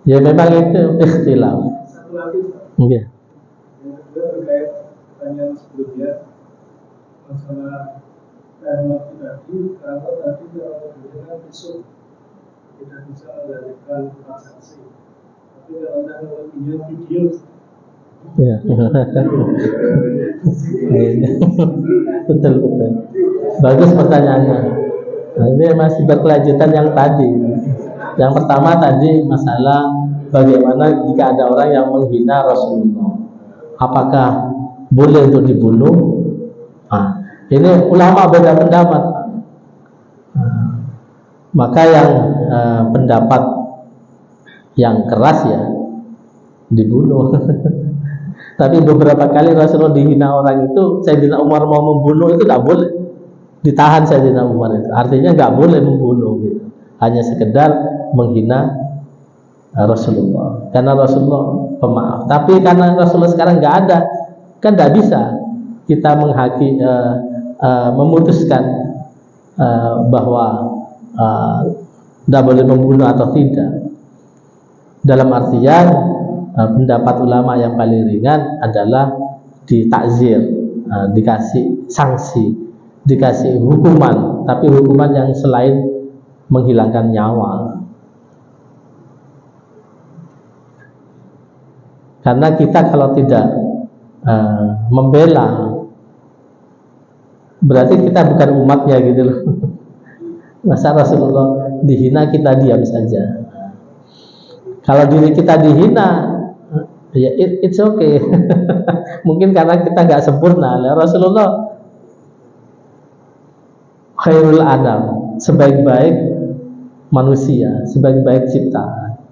Ya memang itu ikhtilaf. Satu lagi. Iya. Yang kedua terkait pertanyaan sebelumnya masalah waktu tadi, kalau tadi kalau dengan besok tidak bisa mendapatkan transaksi, tapi kalau video ya. Betul. Bagus pertanyaannya. Nah, ini masih berkelanjutan yang tadi. Yang pertama tadi masalah bagaimana jika ada orang yang menghina Rasulullah, apakah boleh untuk dibunuh? Ini ulama beda pendapat. Maka yang pendapat yang keras ya dibunuh. Tapi beberapa kali Rasulullah dihina orang itu, Sayyidina Umar mau membunuh itu tidak boleh, ditahan Sayyidina Umar itu. Artinya nggak boleh membunuh gitu. Hanya sekedar menghina Rasulullah. Karena Rasulullah pemaaf. Tapi karena Rasulullah sekarang nggak ada, kan tidak bisa kita memutuskan bahwa tidak boleh membunuh atau tidak. Dalam artian pendapat ulama yang paling ringan adalah ditakzir, dikasih sanksi, dikasih hukuman, tapi hukuman yang selain menghilangkan nyawa. Karena kita kalau tidak membela, berarti kita bukan umatnya gitu loh. Masa Rasulullah dihina kita diam saja? Kalau diri kita dihina, ya it's okay. Mungkin karena kita nggak sempurna. Rasulullah khairul anam, sebaik-baik manusia, sebaik-baik ciptaan.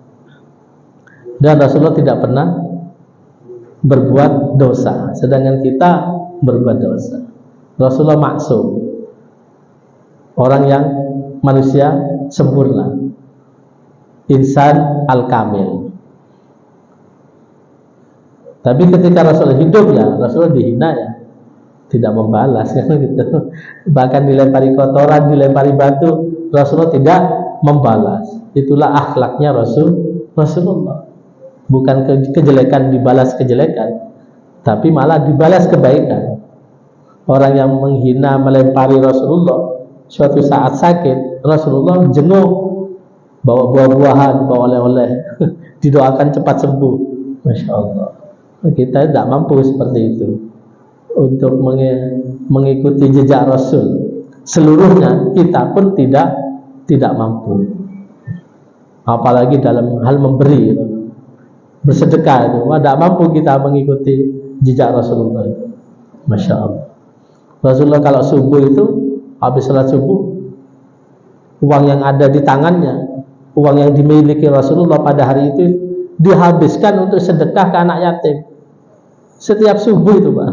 Dan Rasulullah tidak pernah berbuat dosa, sedangkan kita berbuat dosa. Rasulullah maksum, orang yang manusia sempurna, insan al-kamil. Tapi ketika Rasulullah hidup ya, Rasulullah dihina ya, tidak membalas kan gitu. Bahkan dilempari kotoran, dilempari batu, Rasulullah tidak membalas. Itulah akhlaknya Rasulullah. Bukan kejelekan dibalas kejelekan, tapi malah dibalas kebaikan. Orang yang menghina, melempari Rasulullah, suatu saat sakit, Rasulullah jenguk, bawa buah-buahan, bawa oleh-oleh, didoakan cepat sembuh. Masya Allah. Kita tidak mampu seperti itu untuk mengikuti jejak Rasul seluruhnya. Kita pun tidak mampu, apalagi dalam hal memberi, bersedekah itu tidak mampu kita mengikuti jejak Rasulullah. Masya Allah. Rasulullah kalau subuh itu, habis salat subuh, uang yang ada di tangannya, uang yang dimiliki Rasulullah pada hari itu dihabiskan untuk sedekah ke anak yatim. Setiap subuh itu Pak.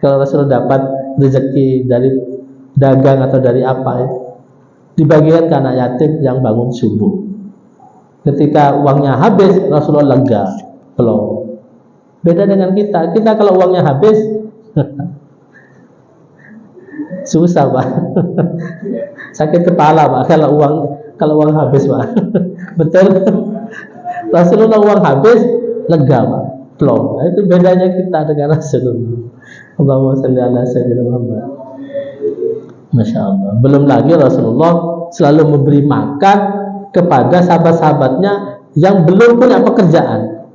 Kalau Rasulullah dapat rezeki dari dagang atau dari apa itu, dibagikan ke anak yatim yang bangun subuh. Ketika uangnya habis, Rasulullah lega, plong. Beda dengan kita. Kita kalau uangnya habis susah Pak. Sakit kepala Pak kalau uang habis Pak. Betul. Rasulullah uang habis lega Pak, plong. Itu bedanya kita dengan Rasulullah. Allahumma shalli ala sayyidina Muhammad. Masya Allah. Belum lagi Rasulullah selalu memberi makan kepada sahabat-sahabatnya yang belum punya pekerjaan,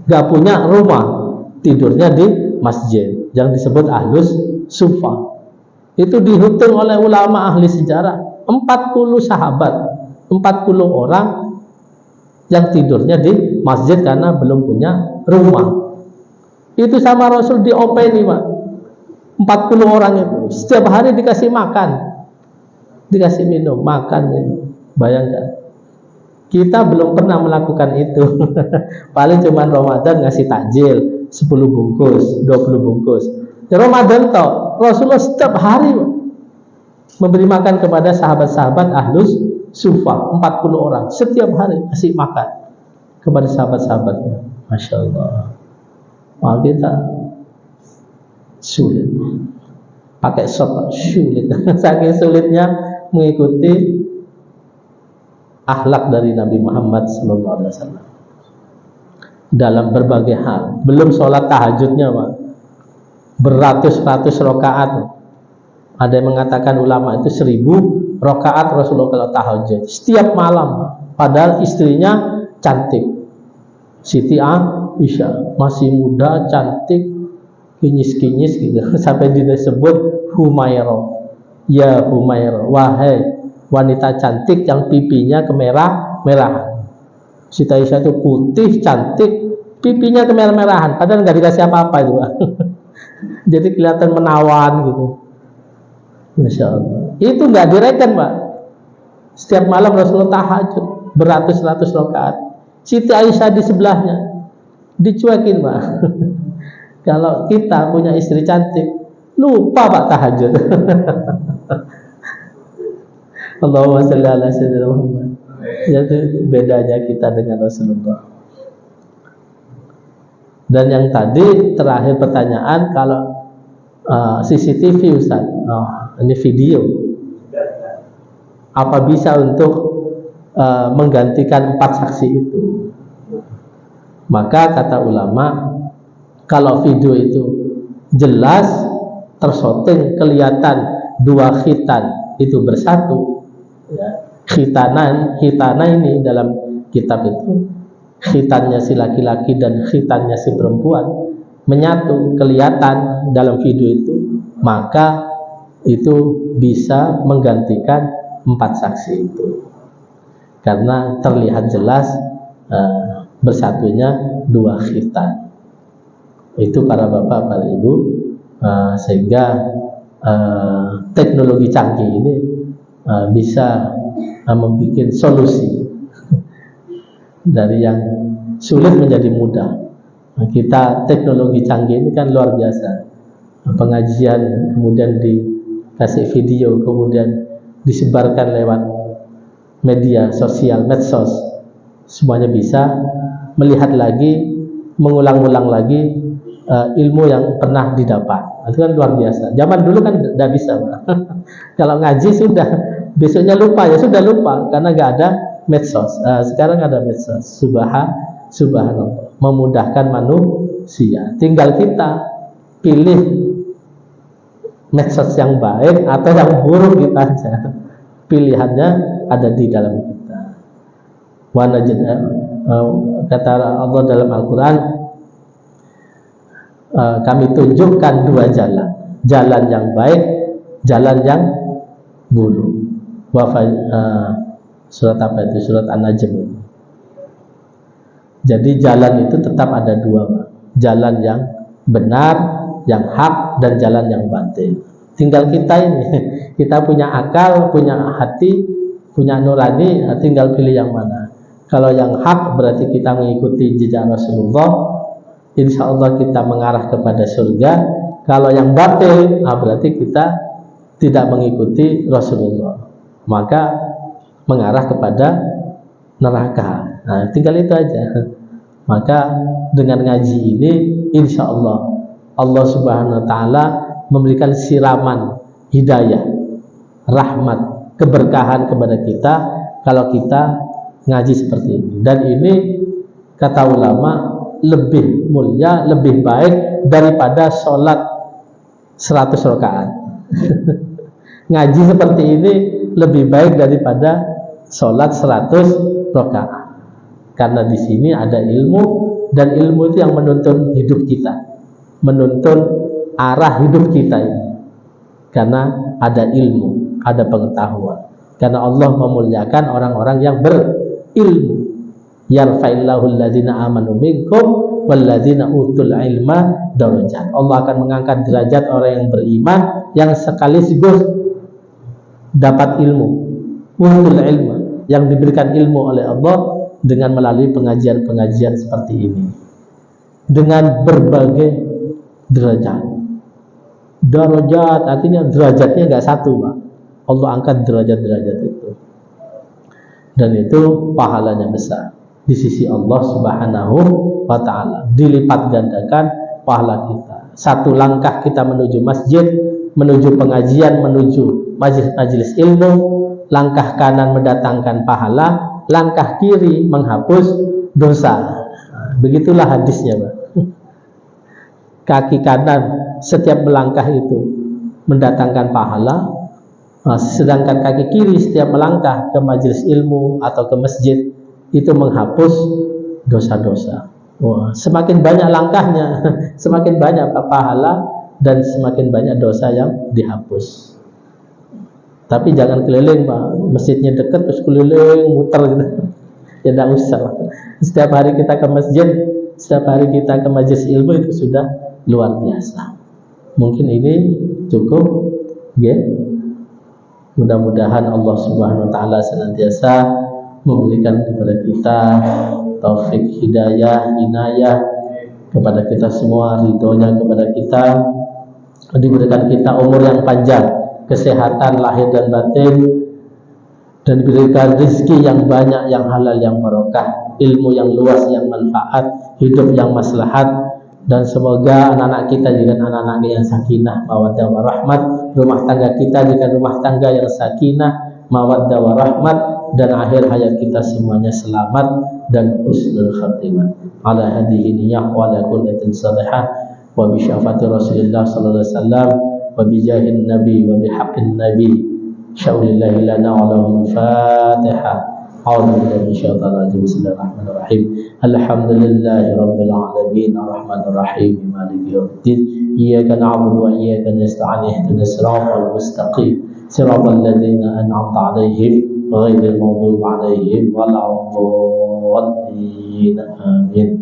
gak punya rumah, tidurnya di masjid yang disebut ahlus sufa. Itu dihitung oleh ulama ahli sejarah 40 sahabat, 40 orang yang tidurnya di masjid karena belum punya rumah. Itu sama Rasul diopeni Pak, 40 orang itu setiap hari dikasih makan, dikasih minum, makan minum. Bayangkan, kita belum pernah melakukan itu. Paling cuma Ramadan ngasih takjil 10 bungkus, 20 bungkus. Di Ramadan toh, Rasulullah setiap hari memberi makan kepada sahabat-sahabat ahlus sufa, 40 orang. Setiap hari kasih makan kepada sahabat-sahabatnya. Masya Allah. Wah, kita sulit. Pakai sop sulit. Saking sulitnya mengikuti akhlak dari Nabi Muhammad SAW dalam berbagai hal. Belum sholat tahajudnya Pak, beratus-ratus rakaat. Ada yang mengatakan ulama itu 1000 rakaat Rasulullah kalau tahajud setiap malam. Padahal istrinya cantik, Siti Aisyah, masih muda, cantik, kinyis-kinyis gitu. Sampai disebut Humairah. Ya Humairah, wahai wanita cantik yang pipinya kemerah-merahan. Siti Aisyah itu putih, cantik, pipinya kemerah-merahan, padahal nggak dikasih apa-apa itu Pak. Jadi kelihatan menawan gitu. Masya Allah. Itu nggak direken Pak. Setiap malam Rasulullah tahajud beratus-ratus rakaat. Siti Aisyah di sebelahnya dicuekin Pak. Kalau kita punya istri cantik, lupa Pak tahajud. Allahumma shalli ala sayyidina Muhammad. Jadi bedanya kita dengan Rasulullah. Dan yang tadi terakhir pertanyaan, kalau CCTV Ustaz, ini video, apa bisa untuk menggantikan 4 saksi itu? Maka kata ulama, kalau video itu jelas tersyuting, kelihatan 2 khitan itu bersatu, ya. Khitana ini dalam kitab itu khitannya si laki-laki dan khitannya si perempuan menyatu, kelihatan dalam video itu, maka itu bisa menggantikan 4 saksi itu, karena terlihat jelas bersatunya 2 khitan. Itu para bapak, para ibu, sehingga teknologi canggih ini bisa membuat solusi dari yang sulit menjadi mudah. Kita teknologi canggih ini kan luar biasa. Pengajian kemudian dikasih video, kemudian disebarkan lewat media sosial, medsos, semuanya bisa melihat lagi, mengulang-ulang lagi ilmu yang pernah didapat. Itu kan luar biasa. Zaman dulu kan tidak bisa kalau ngaji sudah, besoknya lupa, ya sudah lupa karena nggak ada medsos. Sekarang ada medsos. Subhanallah, memudahkan manusia. Tinggal kita pilih medsos yang baik atau yang buruk, kita aja. Pilihannya ada di dalam kita. Kata Allah dalam Al-Quran, kami tunjukkan 2 jalan, jalan yang baik, jalan yang buruk. Surat apa itu? Surat An-Najm itu. Jadi jalan itu tetap ada 2, jalan yang benar, yang hak, dan jalan yang batil. Tinggal kita ini, kita punya akal, punya hati, punya nurani, tinggal pilih yang mana. Kalau yang hak berarti kita mengikuti jejak Rasulullah, insya Allah kita mengarah kepada surga. Kalau yang batil, berarti kita tidak mengikuti Rasulullah, maka mengarah kepada neraka. Nah, tinggal itu aja. Maka dengan ngaji ini, insya Allah Allah Subhanahu Wa Taala memberikan siraman hidayah, rahmat, keberkahan kepada kita kalau kita ngaji seperti ini. Dan ini kata ulama lebih mulia, lebih baik daripada sholat 100 rakaat. Ngaji seperti ini lebih baik daripada sholat 100 rakaat. Karena di sini ada ilmu, dan ilmu itu yang menuntun hidup kita, menuntun arah hidup kita ini. Karena ada ilmu, ada pengetahuan. Karena Allah memuliakan orang-orang yang berilmu. Yarfa'illahu alladhina amanu minkum walladzina utul ilma darajat. Allah akan mengangkat derajat orang yang beriman yang sekaligus dapat ilmu, utul ilma, yang diberikan ilmu oleh Allah dengan melalui pengajian-pengajian seperti ini, dengan berbagai derajat. Darajat artinya derajatnya nggak satu, Pak. Allah angkat derajat-derajat itu, dan itu pahalanya besar di sisi Allah Subhanahu Wa Taala. Dilipat gandakan pahala kita. Satu langkah kita menuju masjid, menuju pengajian, menuju majelis ilmu, langkah kanan mendatangkan pahala, langkah kiri menghapus dosa. Begitulah hadisnya, Pak. Kaki kanan setiap melangkah itu mendatangkan pahala, sedangkan kaki kiri setiap melangkah ke majelis ilmu atau ke masjid itu menghapus dosa-dosa. Wah, semakin banyak langkahnya, semakin banyak pahala dan semakin banyak dosa yang dihapus. Tapi jangan keliling, Pak. Masjidnya dekat terus keliling muter gitu. Ya tidak usah. Setiap hari kita ke masjid, setiap hari kita ke majelis ilmu itu sudah luar biasa. Mungkin ini cukup, ya. Mudah-mudahan Allah Subhanahu Wa Taala senantiasa memberikan kepada kita taufik, hidayah, inayah kepada kita semua, ridhonya kepada kita, diberikan kita umur yang panjang, kesehatan lahir dan batin, dan diberikan rezeki yang banyak, yang halal, yang barokah, ilmu yang luas, yang manfaat, hidup yang maslahat, dan semoga anak-anak kita juga anak-anak yang sakinah, mawaddah warahmat, rumah tangga kita juga rumah tangga yang sakinah, mawaddah warahmat, dan akhir hayat kita semuanya selamat dan husnul khatimah. Ala hadhihi niyyah wa ala kullatin salihah wa bi syafaati Rasulillah sallallahu alaihi wasallam wa bi jahin nabi wa bi haqqin nabi. Syaulillahi lana wa lahum Fatihah. A'udzu billahi minasyaitonir rajim. Bismillahirrahmanirrahim. Alhamdulillahi rabbil alamin arrahmanir rahim maliki yaumiddin. Iyyaka na'budu wa iyyaka nasta'in ihdinas siratal mustaqim siratal ladzina an'amta 'alaihim ghairil maghdubi 'alaihim waladdallin. Amin.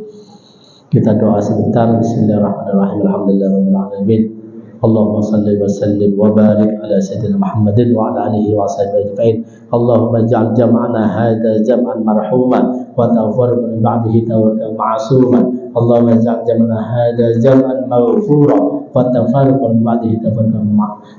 Kita doa sebentar. Bismillahirrahmanirrahim. Alhamdulillahirabbil alamin. Allahumma salli wa sallim wa barik ala sayyidina Muhammadin wa ala alihi wa sahbihi ajma'in. Allahumma ij'al jam'ana hadza jam'an marhuman wa tafarraqna ba'dahu tafarruqan ma'suman. Allahumma ij'al jam'ana hadza jam'an maghfura wa tafarraqna ba'dahu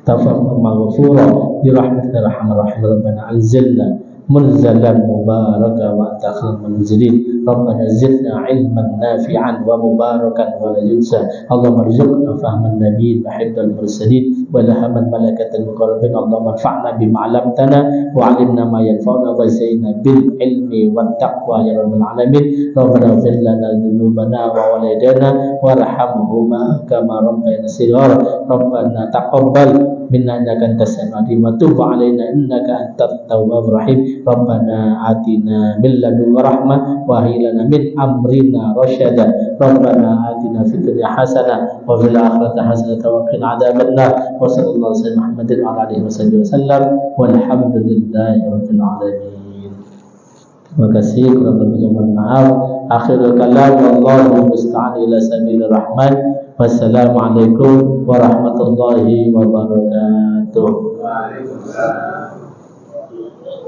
tafarruqan maghfura bi rahmatika ya arhamar rahimin. Rabbana anzilna munzalan mubarakan wa anta khairul munzilin. Rabbana zidna ilman nafi'an wa mubarakan wa la yunsa. Allahumma rzuqna fahman nabiyyin wa hifdzal mursalin wa ilhaman malaikatil muqarrabin. Allahumma anfa'na bima 'allamtana wa 'allimna ma yanfa'una wa zayyinna bil ilmi wat taqwa ya rabbal alamin. Rabbana ighfir lana dhunubana wa walidayna warhamhuma kama rabbayana shighara. Rabbana taqabbal minna innaka antas samiul 'alim wa tub 'alaina innaka antat tawwabur rahim. Rabbana atina min ladunka rahmah wa hab lana min amrina rasyada. Rabbana atina fid dunya hasanah wa fil akhirati hasanah wa qina adzabannar. Wa sallallahu alaihi Muhammadin wa alihi wasallam walhamdulillahi rabbil alamin. Terima kasih, kurang lebihnya mohon maaf. Akhirul kalam wallahu musta'an ila sabilir rahman. Wassalamualaikum warahmatullahi wabarakatuh. Waalaikumsalam.